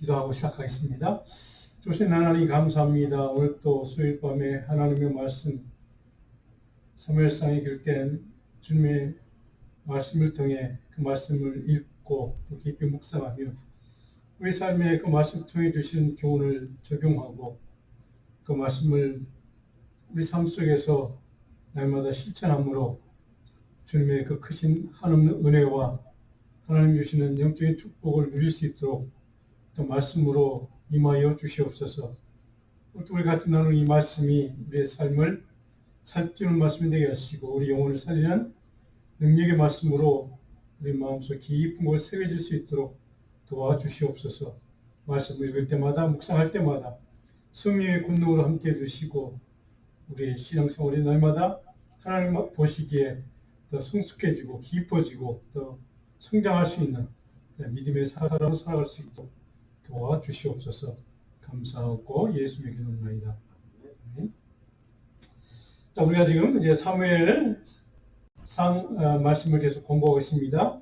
기도하고 시작하겠습니다. 주신 하나님 감사합니다. 오늘 또 수요일 밤에 하나님의 말씀, 사무엘상에 기록된 주님의 말씀을 통해 그 말씀을 읽고 또 깊이 묵상하며 우리 삶에 그 말씀을 통해 주신 교훈을 적용하고 그 말씀을 우리 삶 속에서 날마다 실천함으로 주님의 그 크신 한없는 은혜와 하나님 주시는 영적인 축복을 누릴 수 있도록 또 말씀으로 임하여 주시옵소서. 우리 같이 나누는 이 말씀이 우리의 삶을 살찌는 말씀이 되게 하시고 우리 영혼을 살리는 능력의 말씀으로 우리 마음속 깊은 곳에 새겨질 수 있도록 도와주시옵소서. 말씀을 읽을 때마다 묵상할 때마다 성령의 권능으로 함께 해주시고 우리의 신앙생활이 날마다 하나님 보시기에 더 성숙해지고 깊어지고 더 성장할 수 있는 믿음의 사람으로 살아갈 수 있도록 도와주시옵소서. 감사하고 예수님의 기도입니다. 자, 우리가 지금 이제 사무엘상 말씀을 계속 공부하고 있습니다.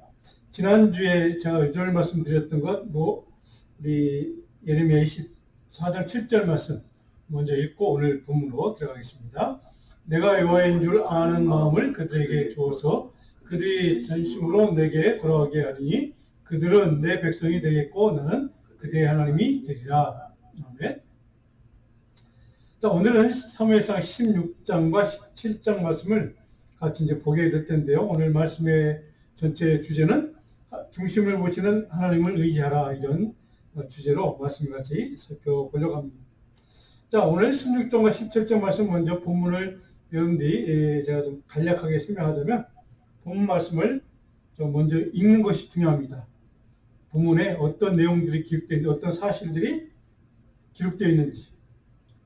지난주에 제가 요절 말씀드렸던 것, 우리 예레미야 24장 7절 말씀 먼저 읽고 오늘 본문으로 들어가겠습니다. 내가 여호와인 줄 아는 마음을 그들에게 주어서 그들이 전심으로 내게 돌아오게 하리니 그들은 내 백성이 되겠고 나는 그들의 하나님이 되리라. 아멘. 자, 오늘은 사무엘상 16장과 17장 말씀을 같이 이제 보게 될 텐데요. 오늘 말씀의 전체 주제는 중심을 보시는 하나님을 의지하라, 이런 주제로 말씀을 같이 살펴보려고 합니다. 자, 오늘 16장과 17장 말씀 먼저 본문을 배운 뒤 제가 좀 간략하게 설명하자면 본문 말씀을 좀 먼저 읽는 것이 중요합니다. 본문에 어떤 내용들이 기록되어 있는지, 어떤 사실들이 기록되어 있는지,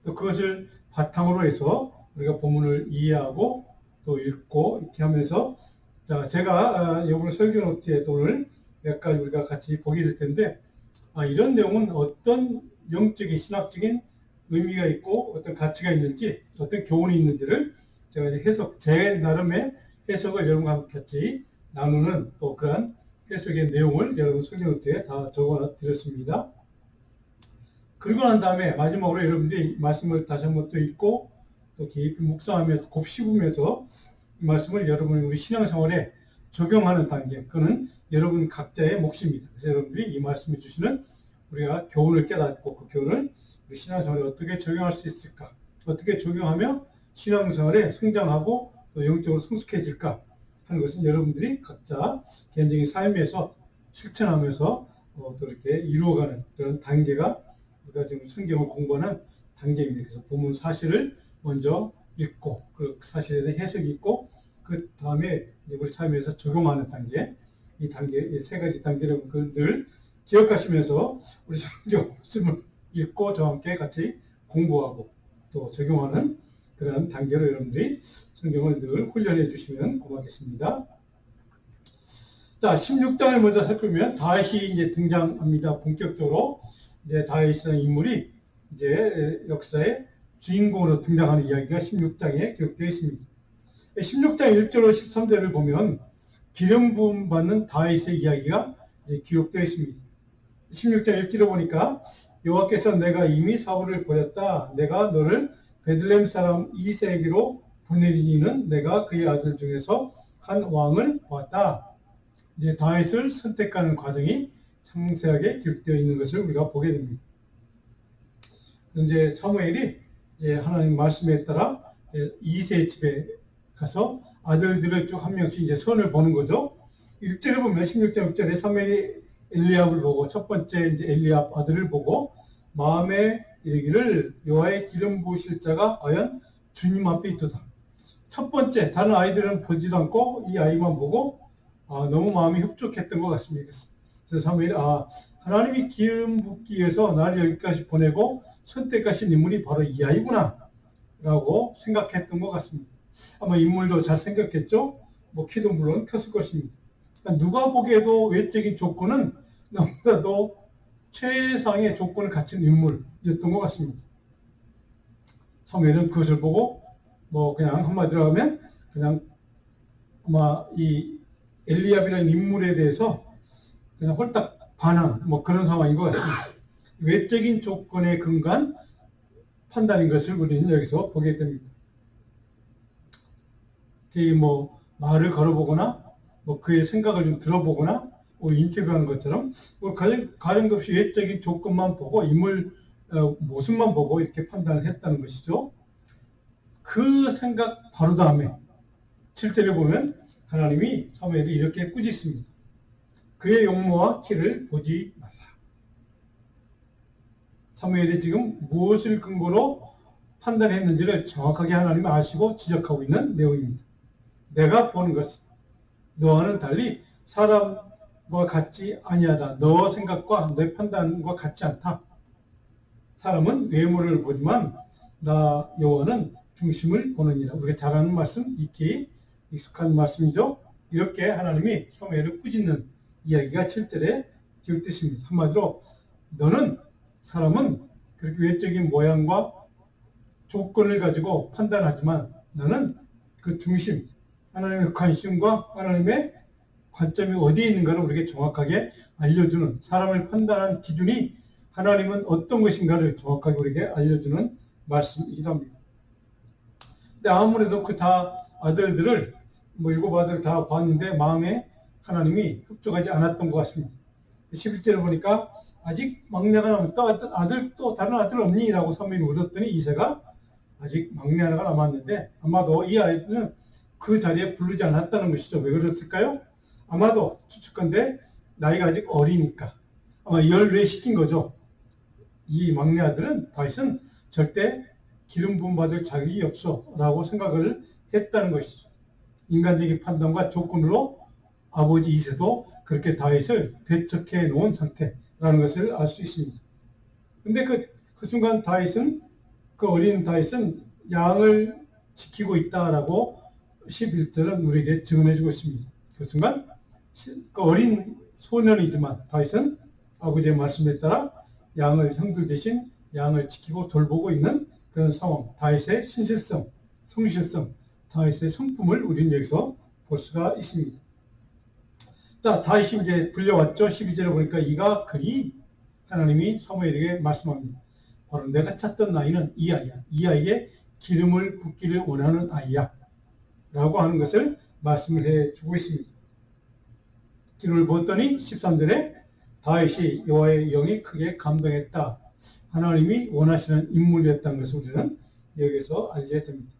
또 그것을 바탕으로 해서 우리가 본문을 이해하고 또 읽고 이렇게 하면서, 자, 제가 이번 설교 노트에 오늘 몇 가지 우리가 같이 보게 될 텐데, 이런 내용은 어떤 영적인 신학적인 의미가 있고 어떤 가치가 있는지, 어떤 교훈이 있는지를 제가 제 나름의 해석을 여러분과 같이 나누는 또 그런 해석의 내용을 여러분 설교 노트에 다 적어 드렸습니다. 그리고 난 다음에 마지막으로 여러분들이 말씀을 다시 한번 또 읽고 또 깊이 묵상하면서 곱씹으면서 이 말씀을 여러분 우리 신앙생활에 적용하는 단계, 그는 여러분 각자의 몫입니다. 그래서 여러분들이 이 말씀을 주시는 우리가 교훈을 깨닫고 그 교훈을 우리 신앙생활에 어떻게 적용할 수 있을까, 어떻게 적용하며 신앙생활에 성장하고 또 영적으로 성숙해질까 하는 것은 여러분들이 각자 개인적인 삶에서 실천하면서 또 이렇게 이루어가는 그런 단계가 우리가 지금 성경을 공부하는 단계입니다. 그래서 본문 사실을 먼저 읽고 그 사실에 대한 해석이 있고 그 다음에 우리 삶에서 적용하는 단계, 이 단계, 이 세 가지 단계를 늘 기억하시면서 우리 성경 말씀을 읽고 저와 함께 같이 공부하고 또 적용하는 그런 단계로 여러분들이 성경을 늘 훈련해 주시면 고맙겠습니다. 자, 16장을 먼저 살펴보면 다윗이 이제 등장합니다. 본격적으로 이제 다윗이라는 인물이 이제 역사의 주인공으로 등장하는 이야기가 16장에 기록되어 있습니다. 16장 1절로 13절을 보면 기름 부음 받는 다윗의 이야기가 이제 기록되어 있습니다. 16장 1절을 보니까 여호와께서 내가 이미 사울을 버렸다. 내가 너를 베들레헴 사람 이새에게로 보내리니는 내가 그의 아들 중에서 한 왕을 보았다. 이제 다윗을 선택하는 과정이 상세하게 기록되어 있는 것을 우리가 보게 됩니다. 이제 사무엘이 이제 하나님 말씀에 따라 이새의 집에 가서 아들들을 쭉 한 명씩 이제 선을 보는 거죠. 6절에 보면 16장 6절에 사무엘이 엘리압을 보고 첫 번째 이제 엘리압 아들을 보고 마음에 이르기를 여호와의 기름 부으실 자가 과연 주님 앞에 있도다. 첫 번째 다른 아이들은 보지도 않고 이 아이만 보고 너무 마음이 흡족했던 것 같습니다. 그래서 사무엘이 하나님이 기름 붓기 위해서 나를 여기까지 보내고 선택하신 인물이 바로 이 아이구나 라고 생각했던 것 같습니다. 아마 인물도 잘 생겼겠죠. 키도 물론 컸을 것입니다. 누가 보기에도 외적인 조건은 너무나도 최상의 조건을 갖춘 인물이었던 것 같습니다. 사무엘은 그것을 보고 그냥 한마디로 하면 그냥 아마 이 엘리압이라는 인물에 대해서 그냥 홀딱 반항 그런 상황인 것 같습니다. 외적인 조건에 근거한 판단인 것을 우리는 여기서 보게 됩니다. 뭐 말을 걸어보거나 뭐 그의 생각을 좀 들어보거나 인터뷰하는 것처럼 가정도 없이 외적인 조건만 보고 인물 모습만 보고 이렇게 판단을 했다는 것이죠. 그 생각 바로 다음에 7절에 보면 하나님이 사무엘을 이렇게 꾸짖습니다. 그의 용모와 키를 보지 말라. 사무엘이 지금 무엇을 근거로 판단했는지를 정확하게 하나님이 아시고 지적하고 있는 내용입니다. 내가 보는 것은 너와는 달리 사람과 같지 아니하다. 너 생각과 내 판단과 같지 않다. 사람은 외모를 보지만 나 여호와는 중심을 보느니라. 우리가 잘 아는 말씀, 익히 익숙한 말씀이죠. 이렇게 하나님이 사무엘을 꾸짖는 이야기가 7절에 기록됐습니다. 한마디로 너는 사람은 그렇게 외적인 모양과 조건을 가지고 판단하지만 나는 그 중심, 하나님의 관심과 하나님의 관점이 어디에 있는가를 우리에게 정확하게 알려주는, 사람을 판단하는 기준이 하나님은 어떤 것인가를 정확하게 우리에게 알려주는 말씀이기도 합니다. 근데 아무래도 그 다 아들들을 일곱 아들 다 봤는데 마음에 하나님이 흡족하지 않았던 것 같습니다. 11절을 보니까 아직 막내가 남았다. 또 다른 아들 없니? 라고 사무엘이 물었더니 이새가 아직 막내 하나가 남았는데 아마도 이 아이들은 그 자리에 부르지 않았다는 것이죠. 왜 그랬을까요? 아마도 추측컨대 나이가 아직 어리니까 아마 열외시킨 거죠. 이 막내 아들은 다윗은 절대 기름 부음 받을 자격이 없어 라고 생각을 했다는 것이죠. 인간적인 판단과 조건으로 아버지 이새도 그렇게 다윗을 배척해 놓은 상태라는 것을 알 수 있습니다. 근데 그 순간 그 어린 다윗은 양을 지키고 있다라고 11절은 우리에게 증언해 주고 있습니다. 그 순간 그 어린 소년이지만 다윗은 아버지의 말씀에 따라 양을 형들 대신 양을 지키고 돌보고 있는 그런 상황, 다윗의 신실성, 성실성, 다윗의 성품을 우리는 여기서 볼 수가 있습니다. 자, 다윗이 이제 불려왔죠. 12절에 보니까 이가 그리 하나님이 사무엘에게 말씀합니다. 바로 내가 찾던 아이는 이 아이야. 이 아이에게 기름을 붓기를 원하는 아이야. 라고 하는 것을 말씀을 해주고 있습니다. 기름을 부었더니 13절에 다윗이 여호와의 영이 크게 감동했다. 하나님이 원하시는 인물이었다는 것을 우리는 여기서 알게 됩니다.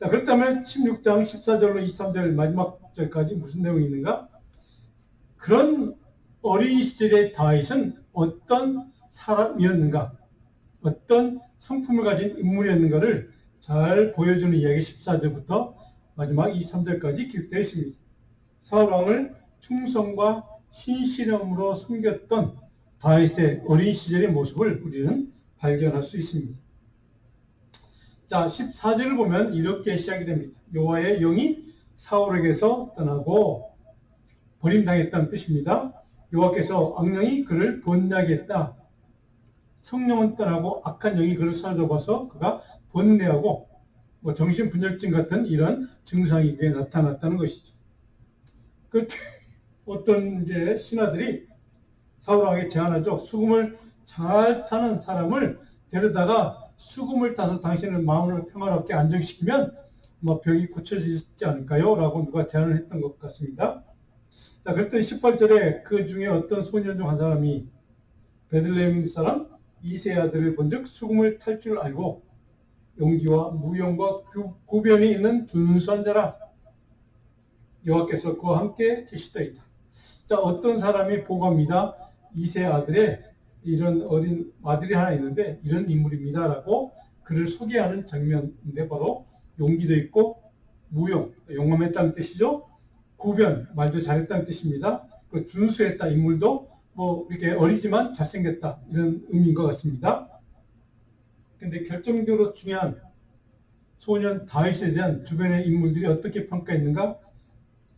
자, 그렇다면 16장 14절로 23절 마지막 절까지 무슨 내용이 있는가? 그런 어린 시절의 다윗은 어떤 사람이었는가? 어떤 성품을 가진 인물이었는가를 잘 보여주는 이야기 14절부터 마지막 23절까지 기록되어 있습니다. 사울왕을 충성과 신실함으로 섬겼던 다윗의 어린 시절의 모습을 우리는 발견할 수 있습니다. 자, 14절을 보면 이렇게 시작이 됩니다. 여호와의 영이 사울에게서 떠나고 버림당했다는 뜻입니다. 여호와께서 악령이 그를 번뇌하게 했다. 성령은 떠나고 악한 영이 그를 사로잡아서 그가 번뇌하고 정신분열증 같은 이런 증상이 그에 나타났다는 것이죠. 어떤 이제 신하들이 사울왕에게 제안하죠. 수금을 잘 타는 사람을 데려다가 수금을 타서 당신의 마음을 평화롭게 안정시키면 병이 고쳐지지 않을까요? 라고 누가 제안을 했던 것 같습니다. 자, 그랬더니 18절에 그 중에 어떤 소년 중 한 사람이 베들레헴 사람 이새의 아들을 본즉 수금을 탈 줄 알고 용기와 무용과 구변이 있는 준수한 자라. 여호와께서 그와 함께 계시더이다. 자, 어떤 사람이 보고합니다. 이새의 아들에 이런 어린 아들이 하나 있는데 이런 인물입니다. 라고 그를 소개하는 장면인데 바로 용기도 있고 무용, 용감했다는 뜻이죠. 구변, 말도 잘했다는 뜻입니다. 그 준수했다, 인물도 이렇게 어리지만 잘생겼다 이런 의미인 것 같습니다. 근데 결정적으로 중요한 소년 다윗에 대한 주변의 인물들이 어떻게 평가했는가?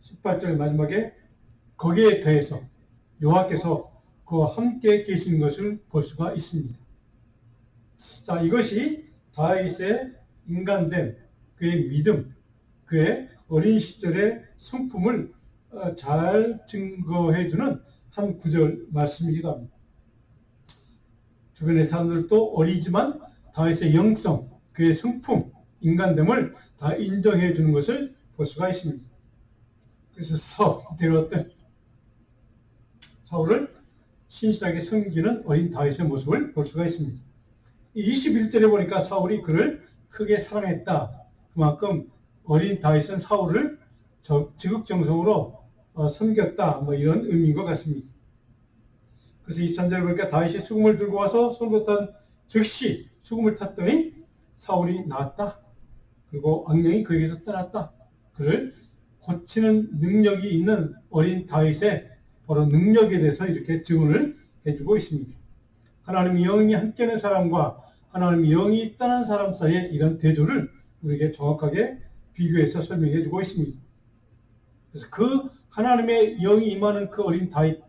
18절 마지막에 거기에 더해서 여호와께서 그와 함께 계신 것을 볼 수가 있습니다. 자, 이것이 다윗의 인간됨, 그의 믿음, 그의 어린 시절의 성품을 잘 증거해주는 한 구절 말씀이기도 합니다. 주변의 사람들도 어리지만 다윗의 영성, 그의 성품, 인간됨을 다 인정해 주는 것을 볼 수가 있습니다. 그래서 사울을 신실하게 섬기는 어린 다윗의 모습을 볼 수가 있습니다. 21절에 보니까 사울이 그를 크게 사랑했다. 그만큼 어린 다윗은 사울을 지극정성으로 섬겼다. 뭐 이런 의미인 것 같습니다. 그래서 23절에 보니까 다윗이 수금을 들고 와서 손으로 탄 즉시 수금을 탔더니 사울이 나았다. 그리고 악령이 그에게서 떠났다. 그를 고치는 능력이 있는 어린 다윗의 바로 능력에 대해서 이렇게 증언을 해주고 있습니다. 하나님의 영이 함께하는 사람과 하나님의 영이 떠난 사람 사이에 이런 대조를 우리에게 정확하게 비교해서 설명해 주고 있습니다. 그래서 그 하나님의 영이 임하는 그 어린 다윗,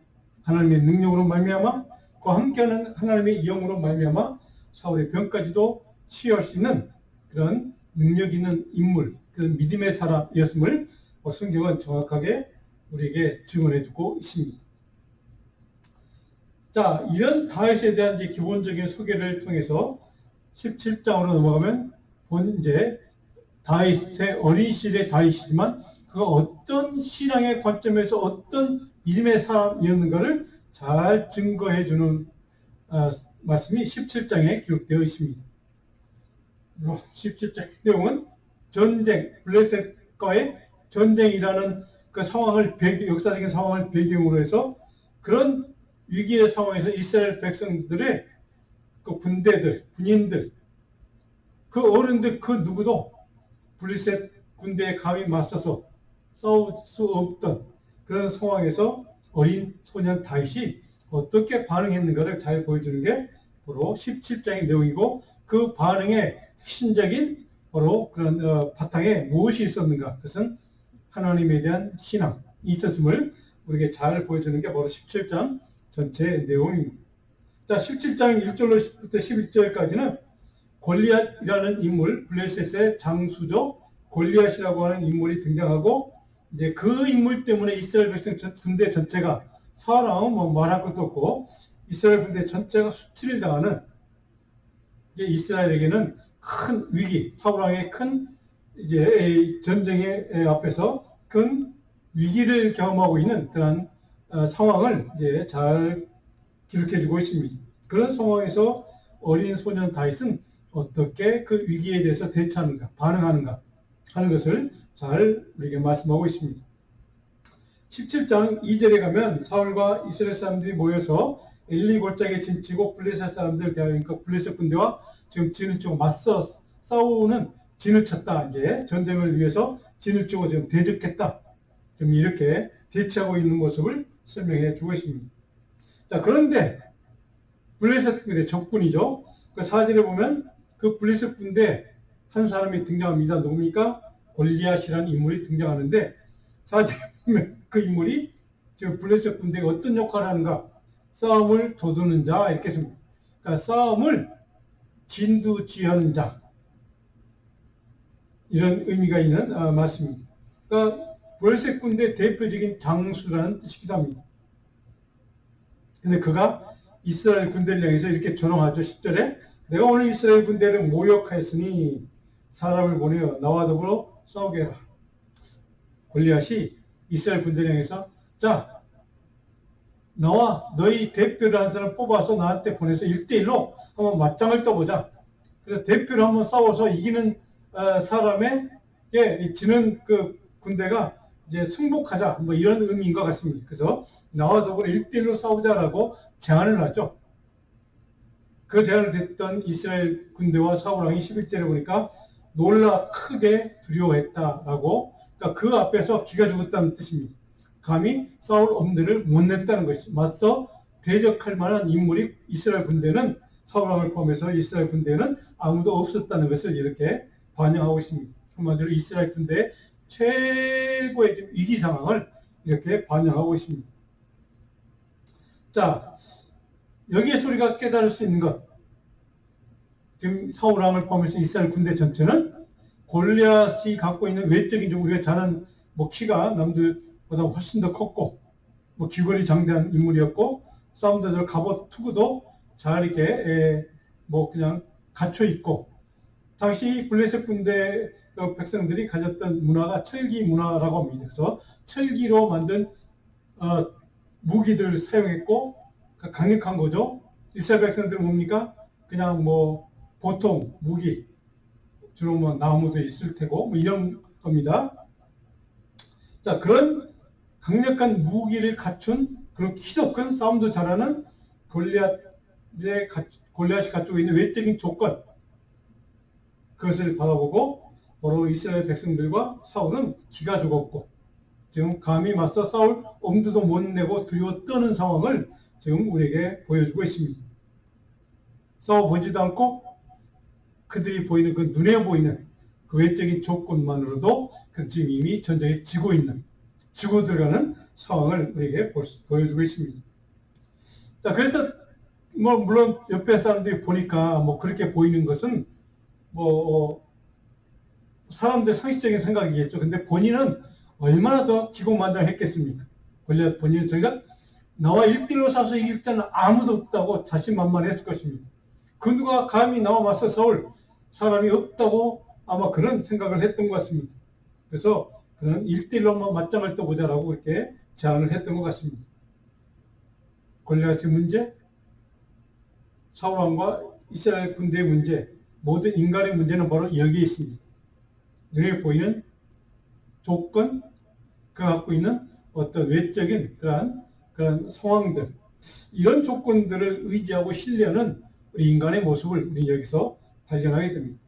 하나님의 능력으로 말미암아 그 함께하는 하나님의 영으로 말미암아 사울의 병까지도 치유할 수 있는 그런 능력 있는 인물, 그 믿음의 사람이었음을 성경은 정확하게 우리에게 증언해 주고 있습니다. 자, 이런 다윗에 대한 이제 기본적인 소개를 통해서 17장으로 넘어가면 이제 다윗의 어린 시절의 다윗이지만 그가 어떤 신앙의 관점에서 어떤 믿음의 사람이었는가를 잘 증거해 주는 말씀이 17장에 기록되어 있습니다. 17장 내용은 전쟁, 블레셋과의 전쟁이라는 그 상황을 역사적인 상황을 배경으로 해서 그런 위기의 상황에서 이스라엘 백성들의 그 군대들, 군인들, 그 어른들 그 누구도 블레셋 군대에 감히 맞서서 싸울 수 없던 그런 상황에서 어린 소년 다윗이 어떻게 반응했는가를 잘 보여주는 게 바로 17장의 내용이고 그 반응의 핵심적인 바로 그런 바탕에 무엇이 있었는가, 그것은 하나님에 대한 신앙이 있었음을 우리에게 잘 보여주는 게 바로 17장 전체 내용입니다. 자, 17장 1절부터 11절까지는 골리앗이라는 인물, 블레셋의 장수죠. 골리앗이라고 하는 인물이 등장하고 이제 그 인물 때문에 이스라엘 백성 군대 전체가 사람은 뭐 말할 것도 없고 이스라엘 군대 전체가 수치를 당하는 이게 이스라엘에게는 큰 위기, 사울왕의 큰 이제 전쟁의 앞에서 큰 위기를 경험하고 있는 그런 상황을 이제 잘 기록해주고 있습니다. 그런 상황에서 어린 소년 다윗은 어떻게 그 위기에 대해서 대처하는가, 반응하는가 하는 것을 잘 우리에게 말씀하고 있습니다. 17장 2절에 가면 사울과 이스라엘 사람들이 모여서 엘리 골짜기에 진치고 블레셋 사람들 대하니까 블레셋 군대와 지금 진을 치고 맞서 싸우는 진을 쳤다. 이제 전쟁을 위해서 진을 치고 지금 대적했다. 지금 이렇게 대치하고 있는 모습을 설명해 주고 있습니다. 자, 그런데 블레셋 군대 적군이죠. 그 4절에 보면 그 블레셋 군대 한 사람이 등장합니다. 누굽니까? 골리앗이라는 인물이 등장하는데 4절에 보면 그 인물이 지금 블레셋 군대가 어떤 역할을 하는가? 싸움을 도두는 자 이렇게 씁니다. 그러니까 싸움을 진두지휘하는 자 이런 의미가 있는 말씀입니다. 그러니까 블레셋 군대 대표적인 장수라는 뜻이기도 합니다. 근데 그가 이스라엘 군대를 향해서 이렇게 조롱하죠. 10절에 내가 오늘 이스라엘 군대를 모욕하였으니 사람을 보내어 나와 더불어 싸우게 해라. 골리앗이 이스라엘 군대를 향해서 자 나와 너희 대표를 한 사람 뽑아서 나한테 보내서 1대1로 한번 맞짱을 떠보자. 그래서 대표를 한번 싸워서 이기는 사람에게 지는 그 군대가 이제 승복하자. 뭐 이런 의미인 것 같습니다. 그래서 나와 더불어 1대1로 싸우자라고 제안을 하죠. 그 제안을 듣던 이스라엘 군대와 사울왕이 11절에 보니까 놀라 크게 두려워했다라고, 그러니까 그 앞에서 기가 죽었다는 뜻입니다. 감히 사울 엄두를 못 냈다는 것이 맞서 대적할 만한 인물이 이스라엘 군대는 사울왕을 포함해서 이스라엘 군대는 아무도 없었다는 것을 이렇게 반영하고 있습니다. 한마디로 이스라엘 군대의 최고의 지금 위기 상황을 이렇게 반영하고 있습니다. 자, 여기에서 우리가 깨달을 수 있는 것, 지금 사울왕을 포함해서 이스라엘 군대 전체는 골리앗이 갖고 있는 외적인 좀 우리가 잘한 뭐 키가 남들보다 훨씬 더 컸고 뭐 귀걸이 장대한 인물이었고 싸움도 잘 갑옷 투구도 잘 이렇게 뭐 그냥 갇혀 있고, 당시 블레셋 군대 백성들이 가졌던 문화가 철기 문화라고 합니다. 그래서 철기로 만든 무기들을 사용했고 강력한 거죠. 이스라엘 백성들은 뭡니까? 그냥 뭐 보통 무기, 주로 뭐 나무도 있을 테고 뭐 이런 겁니다. 자, 그런 강력한 무기를 갖춘, 그리고 키도 큰, 싸움도 잘하는 골리앗이 갖추고 있는 외적인 조건, 그것을 바라보고 바로 이스라엘 백성들과 사울은 기가 죽었고 지금 감히 맞서 싸울 엄두도 못 내고 두려워 떠는 상황을 지금 우리에게 보여주고 있습니다. 싸워보지도 않고 그들이 보이는 그 눈에 보이는 그 외적인 조건만으로도 그 지금 이미 전쟁에 지고 들어가는 상황을 우리에게 보여주고 있습니다. 자, 그래서 뭐 물론 옆에 사람들이 보니까 뭐 그렇게 보이는 것은 뭐 사람들 상식적인 생각이겠죠. 근데 본인은 얼마나 더 기고만장했겠습니까? 골리앗 본인은 저희가 나와 1대1로 싸서 이길 자는 아무도 없다고 자신만만했을 것입니다. 그 누가 감히 나와 맞서 싸울 사람이 없다고 아마 그런 생각을 했던 것 같습니다. 그래서 그는 1대1로만 맞짱을 떠보자라고 이렇게 제안을 했던 것 같습니다. 골리앗의 문제, 사울왕과 이스라엘 군대의 문제, 모든 인간의 문제는 바로 여기에 있습니다. 눈에 보이는 조건, 그가 갖고 있는 어떤 외적인 그런 상황들, 이런 조건들을 의지하고 신뢰하는 우리 인간의 모습을 우리 여기서 발견하게 됩니다.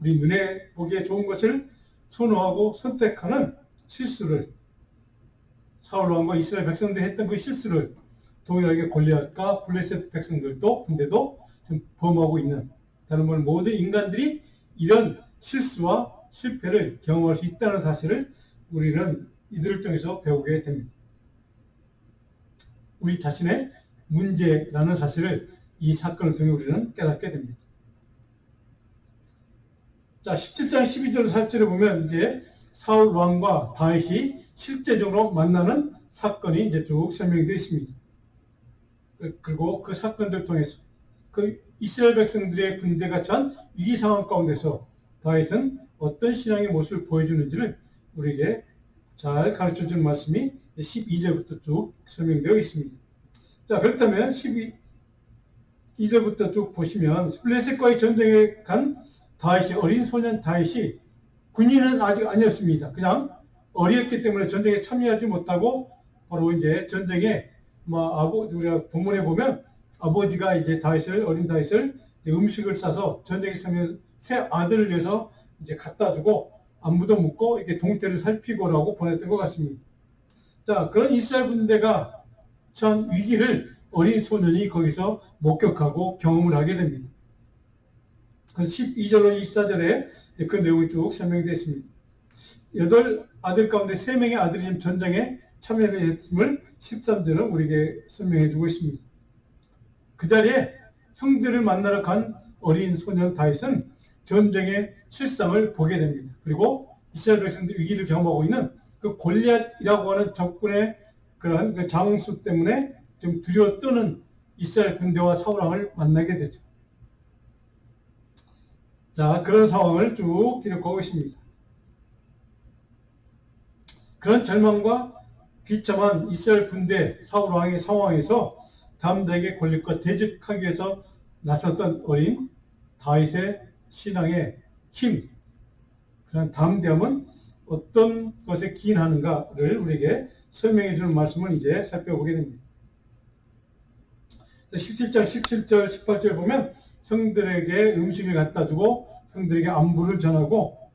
우리 눈에 보기에 좋은 것을 선호하고 선택하는 실수를, 사울왕과 이스라엘 백성들이 했던 그 실수를 동일하게 골리앗과 블레셋 백성들도 군대도 좀 범하고 있는, 다른 말 모든 인간들이 이런 실수와 실패를 경험할 수 있다는 사실을 우리는 이들을 통해서 배우게 됩니다. 우리 자신의 문제라는 사실을 이 사건을 통해 우리는 깨닫게 됩니다. 자, 17장 12절 4절에 보면 이제 사울 왕과 다윗이 실제적으로 만나는 사건이 이제 쭉 설명되어 있습니다. 그리고 그 사건들 통해서 그 이스라엘 백성들의 군대가 처한 위기 상황 가운데서 다윗은 어떤 신앙의 모습을 보여주는지를 우리에게 잘 가르쳐주는 말씀이 12절부터 쭉 설명되어 있습니다. 자, 그렇다면 12절부터 쭉 보시면 블레셋과의 전쟁에 간 다윗이, 어린 소년 다윗이 군인은 아직 아니었습니다. 그냥 어렸기 때문에 전쟁에 참여하지 못하고 바로 이제 전쟁에 우리가 본문에 보면 아버지가 이제 어린 다윗을 음식을 싸서 전쟁에 참여한 새 아들을 위해서 이제 갖다 주고 안부도 묻고 이렇게 동태를 살피고라고 보냈던 것 같습니다. 자, 그런 이스라엘 군대가 처한 위기를 어린 소년이 거기서 목격하고 경험을 하게 됩니다. 그래서 12절로 24절에 그 내용이 쭉 설명되어 있습니다. 8 가운데 3명의 아들이 지금 전쟁에 참여를 했음을 13절은 우리에게 설명해 주고 있습니다. 그 자리에 형들을 만나러 간 어린 소년 다윗은 전쟁의 실상을 보게 됩니다. 그리고 이스라엘 백성들이 위기를 경험하고 있는 그 골리앗이라고 하는 적군의 그런 그 장수 때문에 좀 두려워 떠는 이스라엘 군대와 사울왕을 만나게 되죠. 자, 그런 상황을 쭉 기록하고 있습니다. 그런 절망과 비참한 이스라엘 군대 사울왕의 상황에서 담대하게 권력과 대적하기 위해서 나섰던 어린 다윗의 신앙의 힘, 그런 담대함은 어떤 것에 기인하는가를 우리에게 설명해 주는 말씀을 이제 살펴보게 됩니다. 17장 17절 18절 보면 형들에게 음식을 갖다 주고 형들에게 안부를 전하고,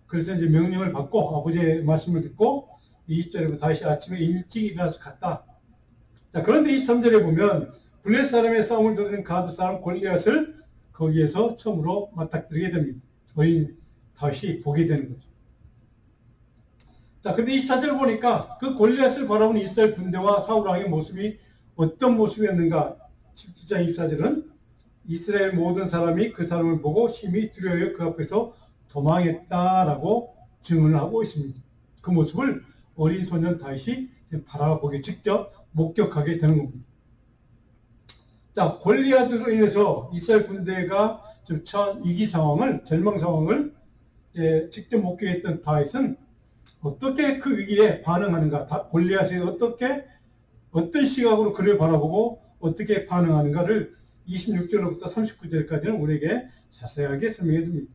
그래서 이제 명령을 받고 아버지의 말씀을 듣고 20절에 다시 아침에 일찍 일어나서 갔다. 자, 그런데 23절에 보면 블레셋 사람의 싸움을 도는 가드 사람 골리앗을 거기에서 처음으로 맞닥뜨리게 됩니다. 어린 다윗이 보게 되는 거죠. 자, 근데 24절을 보니까 그 골리앗을 바라보는 이스라엘 군대와 사울왕의 모습이 어떤 모습이었는가? 17장 24절은 이스라엘 모든 사람이 그 사람을 보고 심히 두려워해 그 앞에서 도망했다라고 증언을 하고 있습니다. 그 모습을 어린 소년 다윗이 바라보게 직접 목격하게 되는 겁니다. 자, 골리앗으로 인해서 이스라엘 군대가 좀 처한 위기 상황을, 절망 상황을 직접 목격했던 다윗은 어떻게 그 위기에 반응하는가, 골리앗이 어떤 시각으로 그를 바라보고 어떻게 반응하는가를 26절로부터 39절까지는 우리에게 자세하게 설명해 줍니다.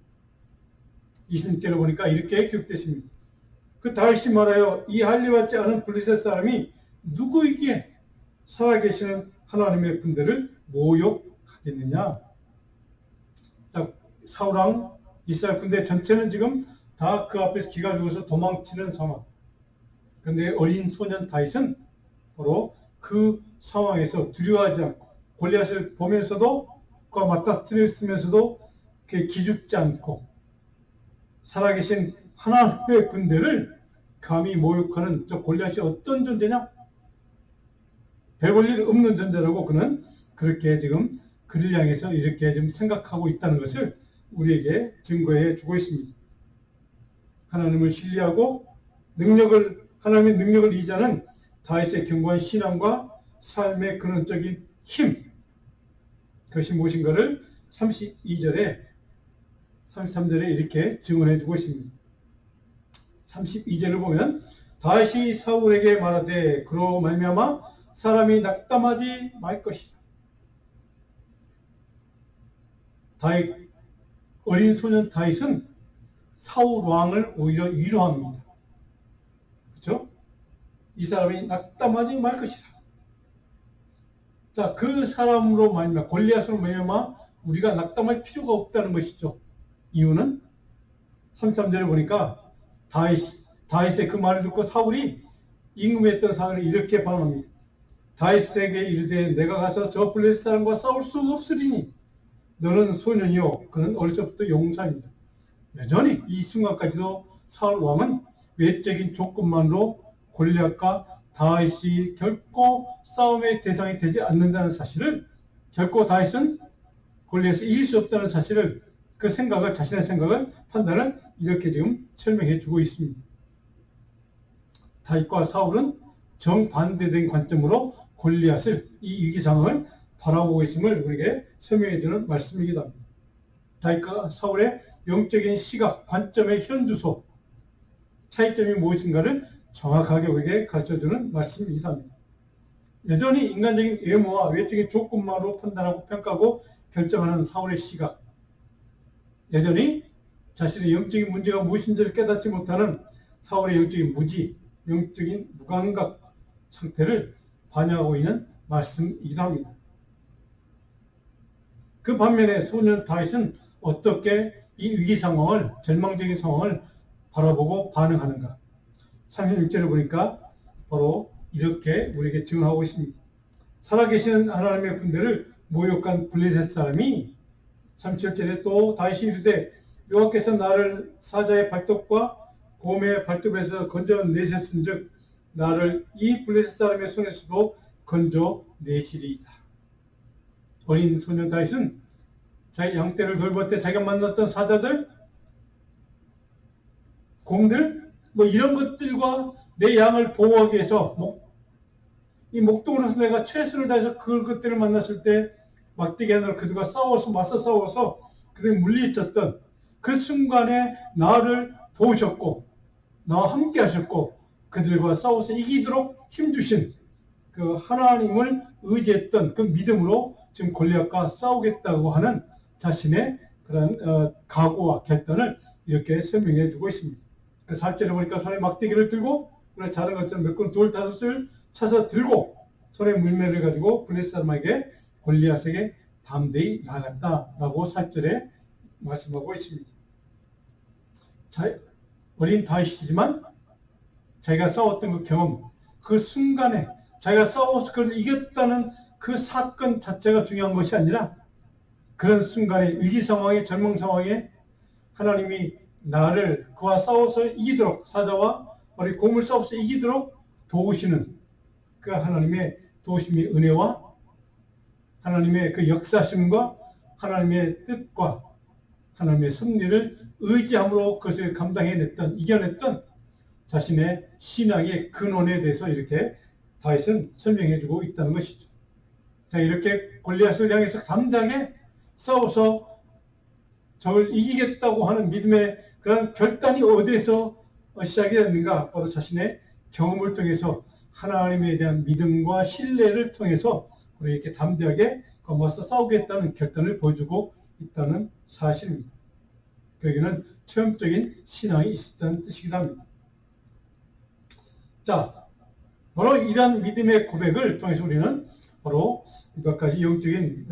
26절을 보니까 이렇게 기록됐습니다. 그 다윗이 말하여 이 할례받지 않은 블레셋 사람이 누구이기에 살아계시는 하나님의 군대를 모욕하겠느냐. 자, 사울왕 이스라엘 군대 전체는 지금 다 그 앞에서 기가 죽어서 도망치는 상황. 그런데 어린 소년 다윗은 바로 그 상황에서 두려워하지 않고 골리앗을 보면서도 그와 맞닥뜨렸으면서도 기죽지 않고 살아계신 하나님의 군대를 감히 모욕하는 저 골리앗이 어떤 존재냐? 별 볼 일 없는 존재라고 그는 그렇게 지금 그를 향해서 이렇게 지금 생각하고 있다는 것을 우리에게 증거해 주고 있습니다. 하나님을 신뢰하고 하나님의 능력을 의지하는 다윗의 견고한 신앙과 삶의 근원적인 힘, 그것이 무엇인가를 32절에 33절에 이렇게 증언해 주고 있습니다. 32절을 보면 다윗이 사울에게 말하되 그로 말미암아 사람이 낙담하지 말 것이다. 어린 소년 다윗은 사울 왕을 오히려 위로합니다. 그렇죠? 이 사람이 낙담하지 말 것이다. 자, 그 사람으로 말미암아 골리앗으로 말미암아 우리가 낙담할 필요가 없다는 것이죠. 이유는 33절에 보니까 다윗의 그 말을 듣고 사울이 임금에 있던 사울을 이렇게 반응합니다. 다윗에게 이르되 내가 가서 저 블레셋 사람과 싸울 수 없으리니 너는 소년이요 그는 어려서부터 용사입니다. 여전히 이 순간까지도 사울 왕은 외적인 조건만으로 골리앗과 다윗이 결코 싸움의 대상이 되지 않는다는 사실을, 결코 다윗은 골리앗을 이길 수 없다는 사실을, 그 생각을, 자신의 생각을, 판단을 이렇게 지금 설명해 주고 있습니다. 다윗과 사울은 정반대된 관점으로 골리앗을, 이 위기 상황을 바라보고 있음을 우리에게 설명해 주는 말씀이기도 합니다. 다윗과 사울의 영적인 시각, 관점의 현주소, 차이점이 무엇인가를 정확하게 우리에게 가르쳐주는 말씀이기도 합니다. 여전히 인간적인 외모와 외적인 조건만으로 판단하고 평가하고 결정하는 사울의 시각, 여전히 자신의 영적인 문제가 무엇인지를 깨닫지 못하는 사울의 영적인 무지, 영적인 무감각 상태를 반영하고 있는 말씀이기도 합니다. 그 반면에 소년 다윗은 어떻게 이 위기 상황을, 절망적인 상황을 바라보고 반응하는가. 36절을 보니까 바로 이렇게 우리에게 증언하고 있습니다. 살아계시는 하나님의 군대를 모욕한 블레셋 사람이 37절에 또 다윗이 이르되 여호와께서 나를 사자의 발톱과 곰의 발톱에서 건져내셨은즉 나를 이 블레셋 사람의 손에서도 건져내시리이다. 어린 소년 다윗은 자기 양떼를 돌볼 때 자기가 만났던 사자들, 곰들, 이런 것들과 내 양을 보호하기 위해서 이 목동으로서 내가 최선을 다해서 그것들을 만났을 때 막대기 하나로 그들과 맞서 싸워서 그들이 물리쳤던 그 순간에 나를 도우셨고 나와 함께 하셨고 그들과 싸워서 이기도록 힘주신 그 하나님을 의지했던 그 믿음으로 지금 골리앗과 싸우겠다고 하는 자신의 그런 각오와 결단을 이렇게 설명해 주고 있습니다. 그 4절에 보니까 손에 막대기를 들고 자른 것처럼 몇 건 돌 5을 차서 들고 손에 물매를 가지고 블레셋 사람에게 골리앗에게 담대히 나갔다라고 4절에 말씀하고 있습니다. 어린 다윗이지만 자기가 싸웠던 그 경험, 그 순간에 자기가 싸워서 그걸 이겼다는 그 사건 자체가 중요한 것이 아니라 그런 순간에 위기 상황에, 절망 상황에 하나님이 나를 그와 싸워서 이기도록, 사자와 우리 곰을 싸워서 이기도록 도우시는 그 하나님의 도우심의 은혜와 하나님의 그 역사심과 하나님의 뜻과 하나님의 섭리를 의지함으로 그것을 감당해냈던, 이겨냈던 자신의 신앙의 근원에 대해서 이렇게 다윗은 설명해주고 있다는 것이죠. 자, 이렇게 골리앗을 향해서 담대하게 싸워서 적을 이기겠다고 하는 믿음의 그런 결단이 어디에서 시작이 됐는가? 바로 자신의 경험을 통해서 하나님에 대한 믿음과 신뢰를 통해서 이렇게 담대하게 맞서 싸우겠다는 결단을 보여주고 있다는 사실입니다. 그에게는 체험적인 신앙이 있었다는 뜻이기도 합니다. 자, 바로 이러한 믿음의 고백을 통해서 우리는 바로 몇 가지 영적인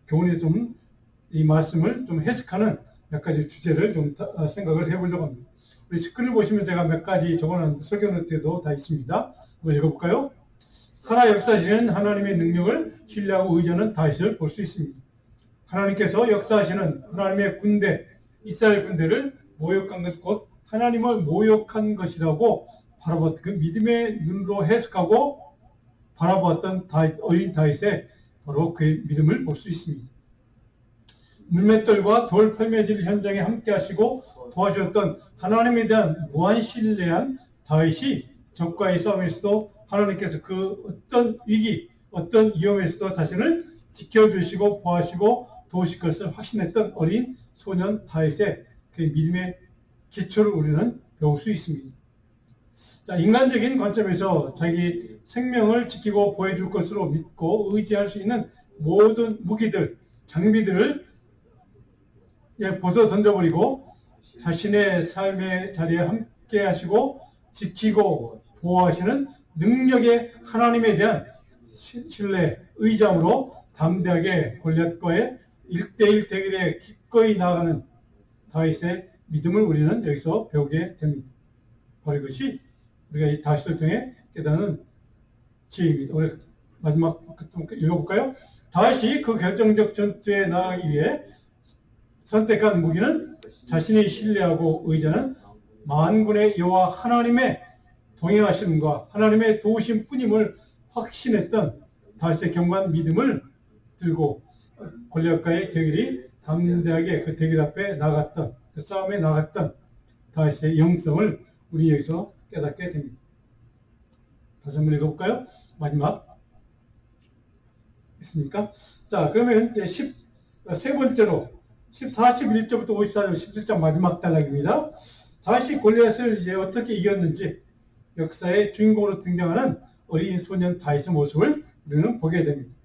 교훈에 좀 이 말씀을 좀 해석하는 몇 가지 주제를 좀 생각을 해보려고 합니다. 우리 스크린을 보시면 제가 몇 가지 적어놨는데 설교 노트에도 다 있습니다. 한번 읽어볼까요? 살아 역사하시는 하나님의 능력을 신뢰하고 의지하는 다윗을 볼 수 있습니다. 하나님께서 역사하시는 하나님의 군대, 이스라엘 군대를 모욕한 것, 곧 하나님을 모욕한 것이라고 바라봤던 그 믿음의 눈으로 해석하고 바라보았던 어린 다윗의 바로 그의 믿음을 볼 수 있습니다. 물맷돌과 돌 펼매질 현장에 함께 하시고 도와주셨던 하나님에 대한 무한 신뢰한 다윗이 적과의 싸움에서도 하나님께서 그 어떤 위기, 어떤 위험에서도 자신을 지켜주시고 보호하시고 도우실 것을 확신했던 어린 소년 다윗의 그 믿음의 기초를 우리는 배울 수 있습니다. 자, 인간적인 관점에서 자기 생명을 지키고 보호해줄 것으로 믿고 의지할 수 있는 모든 무기들, 장비들을 벗어 던져버리고 자신의 삶의 자리에 함께 하시고 지키고 보호하시는 능력의 하나님에 대한 신뢰, 의지함으로 담대하게 골리앗과의 1대1 대결에 기꺼이 나아가는 다윗의 믿음을 우리는 여기서 배우게 됩니다. 바로 이것이 우리가 이 다윗을 통해 깨닫는 지혜입니다. 우리 마지막 읽어볼까요? 다윗이 그 결정적 전투에 나아가기 위해 선택한 무기는 자신이 신뢰하고 의지하는 만군의 여호와 하나님의 동행하심과 하나님의 도우심 뿐임을 확신했던 다윗의 견고한 믿음을 들고 골리앗과의 대결이 담대하게 그 대결 앞에 나갔던 그 싸움에 나갔던 다윗의 영성을 우리 여기서 깨닫게 됩니다. 다시 한번 읽어볼까요? 마지막 있습니까? 자, 그러면 이제 세 번째로 41절부터 54절 17장 마지막 단락입니다. 다윗이 골리앗을 이제 어떻게 이겼는지 역사의 주인공으로 등장하는 어린 소년 다윗의 모습을 우리는 보게 됩니다.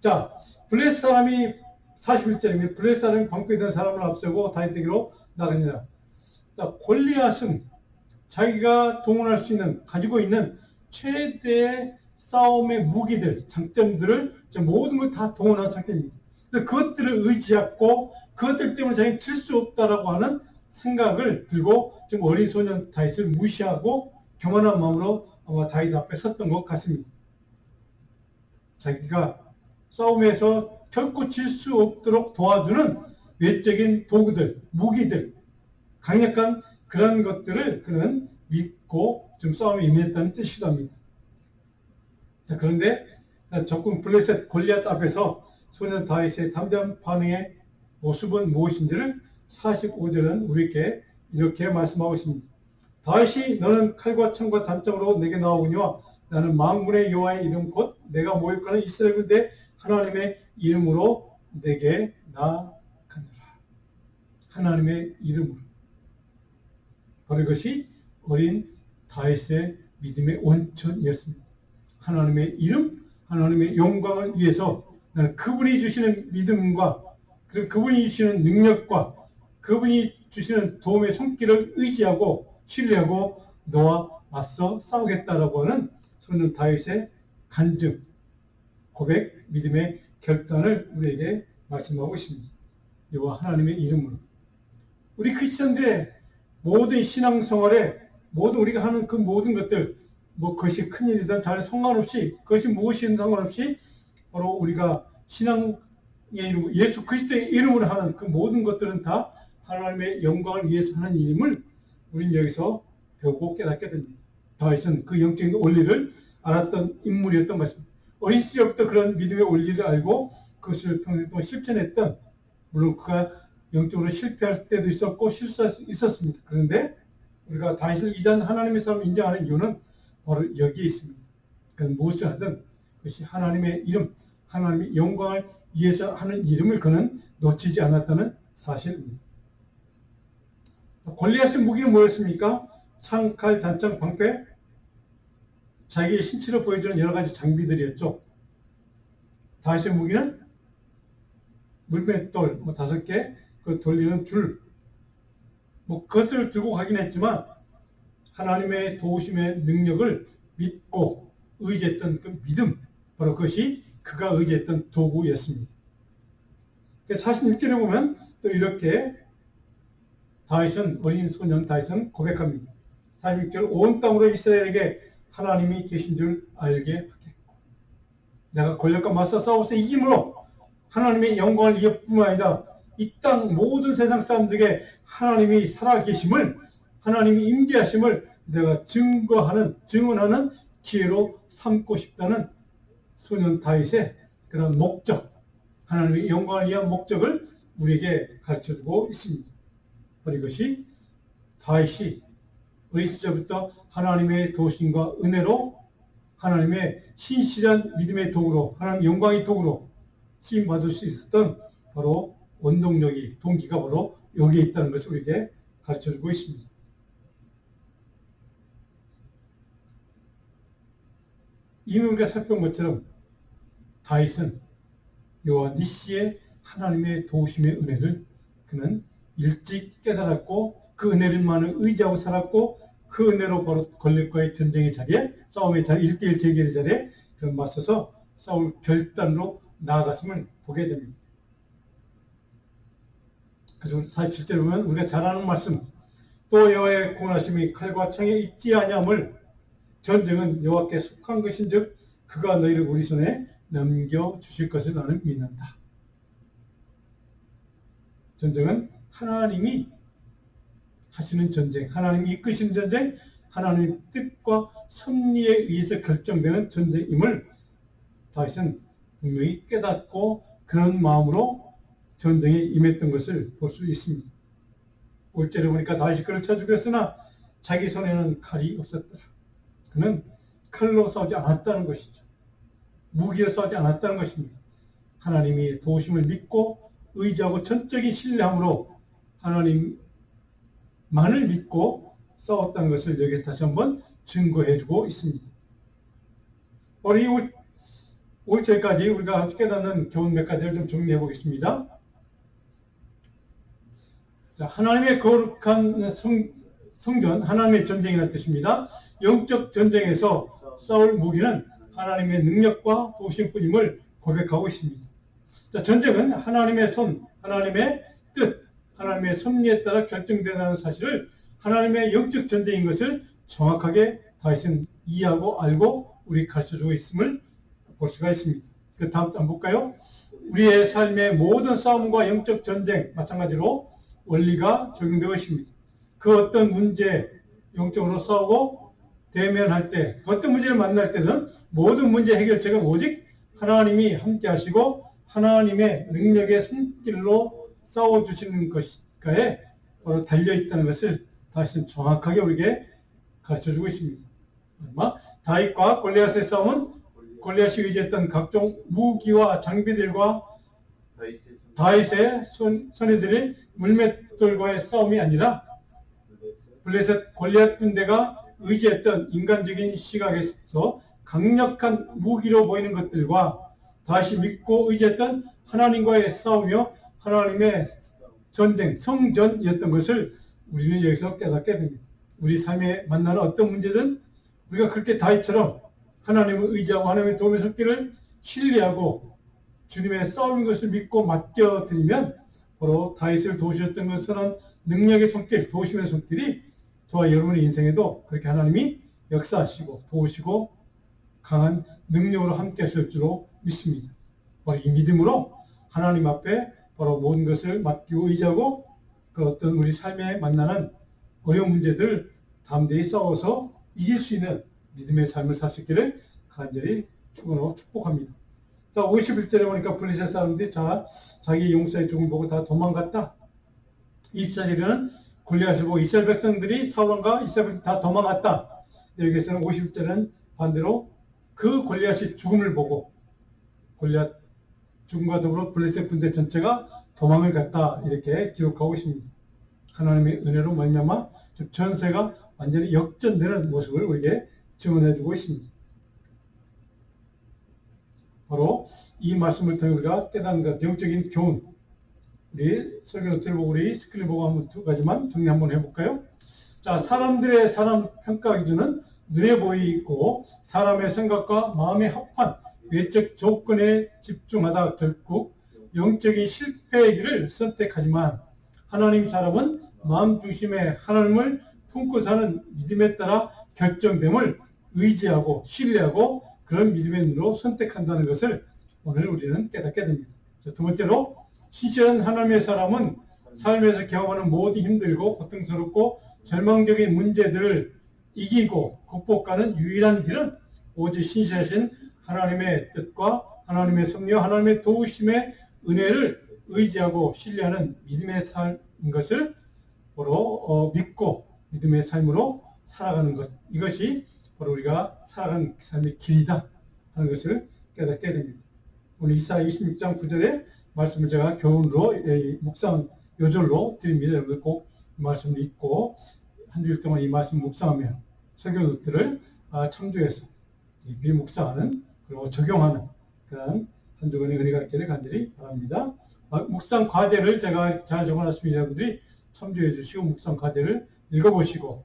자, 블레셋 사람이 41절입니다. 블레셋 사람이 방패된 사람을 앞세우고 다윗에게로 나갑니다. 자, 골리앗은 자기가 동원할 수 있는, 가지고 있는 최대의 싸움의 무기들, 장점들을 모든 걸 다 동원한 상태입니다. 그것들을 의지하고 그것들 때문에 자기는 질 수 없다라고 하는 생각을 들고 좀 어린 소년 다윗을 무시하고 교만한 마음으로 아마 다윗 앞에 섰던 것 같습니다. 자기가 싸움에서 결코 질 수 없도록 도와주는 외적인 도구들, 무기들, 강력한 그런 것들을 그는 믿고 좀 싸움에 임했다는 뜻이기도 합니다. 자, 그런데 적군 블레셋 골리앗 앞에서 소년 다윗의 담대한 반응의 모습은 무엇인지를 45절은 우리에게 이렇게 말씀하고 있습니다. 다윗이 너는 칼과 창과 단장으로 내게 나오거니와 나는 만군의 여호와의 이름 곧 내가 모욕하는 이스라엘 군대 하나님의 이름으로 내게 나아가노라. 하나님의 이름으로. 바로 이것이 어린 다윗의 믿음의 원천이었습니다. 하나님의 이름, 하나님의 영광을 위해서 나는 그분이 주시는 믿음과 그분이 주시는 능력과 그분이 주시는 도움의 손길을 의지하고 신뢰하고 너와 맞서 싸우겠다라고 하는 소년 다윗의 간증, 고백, 믿음의 결단을 우리에게 말씀하고 있습니다. 여호와 하나님의 이름으로. 우리 크리스천들의 모든 신앙생활에 모든 우리가 하는 그 모든 것들, 뭐 그것이 큰일이든 잘 상관없이, 그것이 무엇이든 상관없이 바로 우리가 신앙의 이름, 예수 그리스도의 이름으로 하는 그 모든 것들은 다 하나님의 영광을 위해서 하는 일임을 우리는 여기서 배우고 깨닫게 됩니다. 다윗은 그 영적인 원리를 알았던 인물이었던 것입니다. 어린 시절부터 그런 믿음의 원리를 알고 그것을 평생 동안 실천했던, 물론 그가 영적으로 실패할 때도 있었고 실수할 수 있었습니다. 그런데 우리가 다윗을 이단 하나님의 사람을 인정하는 이유는 바로 여기에 있습니다. 그는 무엇을 하든 그것이 하나님의 이름, 하나님의 영광을 위해서 하는 이름을 그는 놓치지 않았다는 사실입니다. 골리앗의 무기는 뭐였습니까? 창칼, 단창, 방패, 자기의 신체를 보여주는 여러 가지 장비들이었죠. 다윗의 무기는 물맷돌 5개, 그 돌리는 줄, 그것을 들고 가긴 했지만 하나님의 도우심의 능력을 믿고 의지했던 그 믿음, 바로 그것이 그가 의지했던 도구였습니다. 46절에 보면 또 이렇게 다윗은, 어린 소년 다윗은 고백합니다. 46절, 온 땅으로 이스라엘에게 하나님이 계신 줄 알게 하겠고, 내가 권력과 맞서 싸워서 이김으로 하나님의 영광을 이어뿐만 아니라 이 땅 모든 세상 사람들에게 하나님이 살아계심을, 하나님이 임재하심을 내가 증언하는 기회로 삼고 싶다는 소년 다윗의 그런 목적, 하나님의 영광을 위한 목적을 우리에게 가르쳐주고 있습니다. 바로 이것이 다윗이 어린 시절부터 하나님의 도우심과 은혜로 하나님의 신실한 믿음의 도구로, 하나님 영광의 도구로 쓰임받을 수 있었던 바로 원동력이, 동기가 바로 여기에 있다는 것을 우리에게 가르쳐주고 있습니다. 이미 우리가 살펴본 것처럼 다윗은 여호와 니시의 하나님의 도우심의 은혜를 그는 일찍 깨달았고, 그 은혜를만을 의지하고 살았고, 그 은혜로 바로 골리앗과의 전쟁의 자리에, 싸움의 자리, 1대1 대결의 자리에 그런 맞서서 싸울 결단으로 나아갔음을 보게 됩니다. 그래서 47절에 보면 우리가 잘 아는 말씀, 또 여호와의 공하심이 칼과 창에 있지 아니함을, 전쟁은 여호와께 속한 것인즉 그가 너희를 우리 손에 넘겨주실 것을 나는 믿는다. 전쟁은 하나님이 하시는 전쟁, 하나님이 이끄시는 전쟁, 하나님의 뜻과 섭리에 의해서 결정되는 전쟁임을 다윗은 분명히 깨닫고 그런 마음으로 전쟁에 임했던 것을 볼 수 있습니다. 5절에 보니까 다윗이 그를 쳐 죽였으나 자기 손에는 칼이 없었더라. 그는 칼로 싸우지 않았다는 것이죠. 무기로 싸우지 않았다는 것입니다. 하나님이 도우심을 믿고 의지하고 전적인 신뢰함으로 하나님만을 믿고 싸웠다는 것을 여기서 다시 한번 증거해주고 있습니다. 우리 5절까지 우리가 깨닫는 교훈 몇 가지를 좀 정리해 보겠습니다. 자, 하나님의 거룩한 성전, 하나님의 전쟁이라는 뜻입니다. 영적 전쟁에서 싸울 무기는 하나님의 능력과 도우심뿐임을 고백하고 있습니다. 자, 전쟁은 하나님의 손, 하나님의 뜻, 하나님의 섭리에 따라 결정된다는 사실을, 하나님의 영적 전쟁인 것을 정확하게 다윗은 이해하고 알고 우리 가르쳐주고 있음을 볼 수가 있습니다. 그 다음 장 볼까요? 우리의 삶의 모든 싸움과 영적 전쟁 마찬가지로 원리가 적용되고 있습니다. 그 어떤 문제, 영적으로 싸우고 대면할 때, 그 어떤 문제를 만날 때는 모든 문제 해결책은 오직 하나님이 함께 하시고 하나님의 능력의 손길로 싸워주시는 것가에 바로 달려있다는 것을 다윗은 정확하게 우리에게 가르쳐주고 있습니다. 다윗과 골리앗의 싸움은 골리앗이 의지했던 각종 무기와 장비들과 다윗의 손에 들인 물맷돌과의 싸움이 아니라 블레셋 골리앗 군대가 의지했던 인간적인 시각에서 강력한 무기로 보이는 것들과 다윗이 믿고 의지했던 하나님과의 싸움이요, 하나님의 전쟁, 성전이었던 것을 우리는 여기서 깨닫게 됩니다. 우리 삶에 만나는 어떤 문제든 우리가 그렇게 다윗처럼 하나님을 의지하고 하나님의 도움의 손길을 신뢰하고 주님의 싸우는 것을 믿고 맡겨드리면 바로 다윗을 도우셨던 것은 능력의 손길, 도우심의 손길이 저와 여러분의 인생에도 그렇게 하나님이 역사하시고 도우시고 강한 능력으로 함께 하실 줄로 믿습니다. 바로 이 믿음으로 하나님 앞에 바로 모든 것을 맡기고 의지하고 그 어떤 우리 삶에 만나는 어려운 문제들을 담대히 싸워서 이길 수 있는 믿음의 삶을 살 수 있기를 간절히 축원하고 축복합니다. 자, 51절에 보니까 블레셋 사람들이 자기 용사의 죽음 보고 다 도망갔다. 24절에는 골리앗을 보고 이스라엘 백성들이 사울왕과 이스라엘 백성들이 다 도망갔다. 여기서는 51절은 반대로 그 골리앗이 죽음을 보고 골리앗 죽음과 더불어 블레셋 군대 전체가 도망을 갔다 이렇게 기록하고 있습니다. 하나님의 은혜로 말미암아 전세가 완전히 역전되는 모습을 우리에게 증언해주고 있습니다. 바로 이 말씀을 통해 우리가 깨닫는 것, 영적인 교훈. 우리 설교 노트를 보고 우리 스크린 보고 한번 두 가지만 정리 한번 해볼까요? 자, 사람들의 사람 평가 기준은 눈에 보이고 사람의 생각과 마음에 합한 외적 조건에 집중하다 결국 영적인 실패의 길을 선택하지만 하나님 사람은 마음 중심에 하나님을 품고 사는 믿음에 따라 결정됨을 의지하고 신뢰하고 그런 믿음의 눈으로 선택한다는 것을 오늘 우리는 깨닫게 됩니다. 두 번째로 신실한 하나님의 사람은 삶에서 경험하는 모든 힘들고 고통스럽고 절망적인 문제들을 이기고 극복하는 유일한 길은 오직 신실하신 하나님의 뜻과 하나님의 섭리와 하나님의 도우심의 은혜를 의지하고 신뢰하는 믿음의 삶인 것을 바로 믿고 믿음의 삶으로 살아가는 것, 이것이 바로 우리가 살아가는 삶의 길이다 하는 것을 깨닫게 됩니다. 오늘 이사야 26장 9절의 말씀을 제가 교훈으로 묵상 요절로 드립니다. 여러분 꼭 이 말씀을 읽고 한 주일 동안 이 말씀 묵상하며 설교 노트를 참조해서 비묵상하는 그리고 적용하는 그런 한 주간의 은혜가 있기를 간절히 바랍니다. 묵상 과제를 제가 잘 적어놨습니다. 여러분들이 참조해 주시고 묵상 과제를 읽어보시고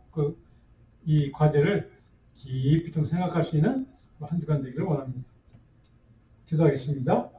이 과제를 깊이 좀 생각할 수 있는 한 주간 되기를 원합니다. 기도하겠습니다.